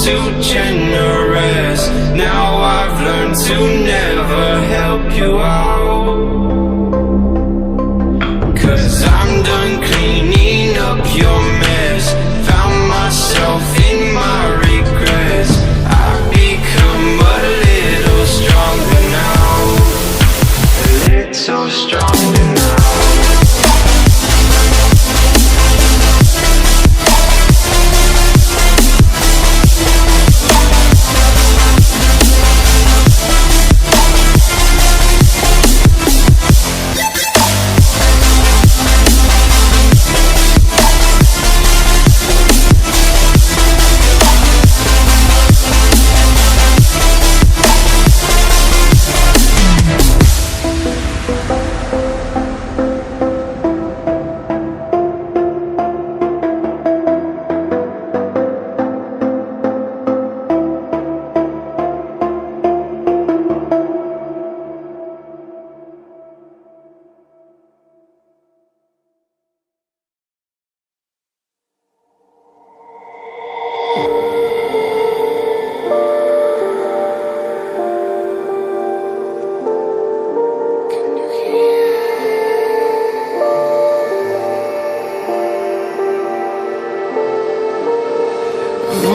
too generous. Now I've learned to never help you out, 'cause I'm done cleaning up your mess. Found myself in my regrets. I've become a little stronger now, a little stronger now.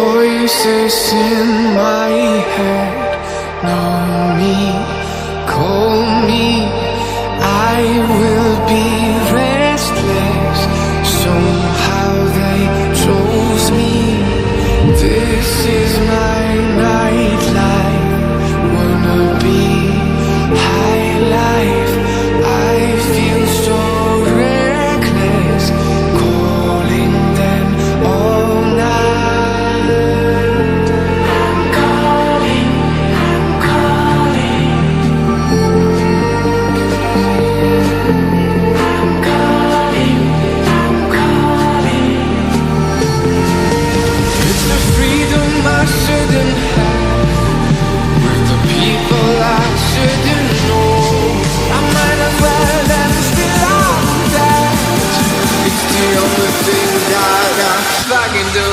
Voices in my head know me, call me. I will be restless. Somehow they chose me. This is my nightlife. Wanna be high life. I feel so reckless, calling them all night. I'm calling, I'm calling. I'm calling, I'm calling. It's the freedom I shouldn't have, with the people I shouldn't know. I might as well have still on that. It's the only thing that I fucking do.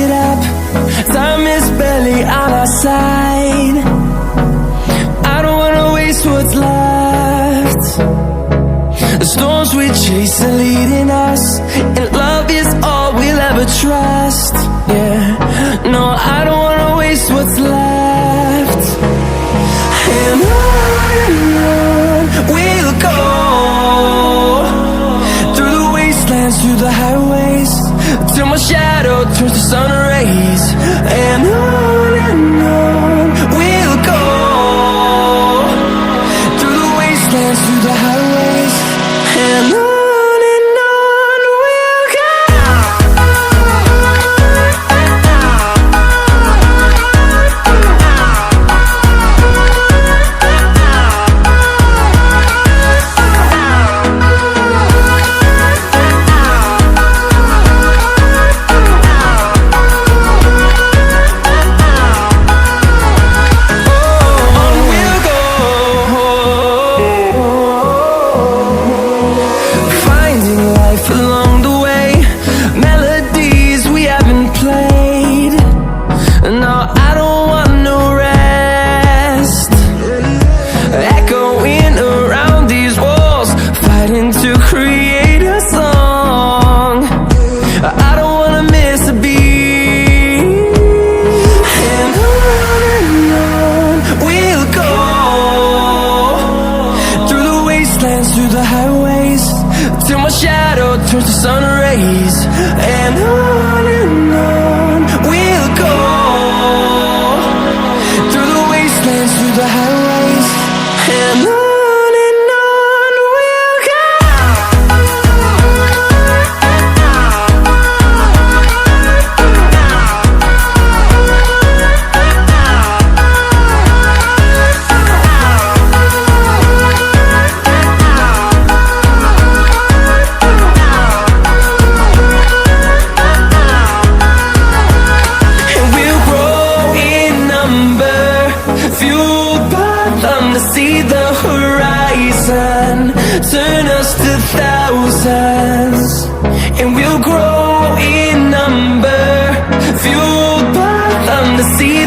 it up. Time is barely on our side. I don't wanna waste what's left. The storms we chase are leading us, and love is all we'll ever trust. Yeah, no, I don't wanna waste what's left. And on we'll go, through the wastelands, through the highways, till my shadow turns to sun rays. And on we'll go, through the wastelands, through the highways, and on we'll go. Through the highways, till my shadow turns to sun rays. And on we'll go, through the wastelands, through the highways, and on we'll go. See the horizon, turn us to thousands, and we'll grow in number, fueled by them to see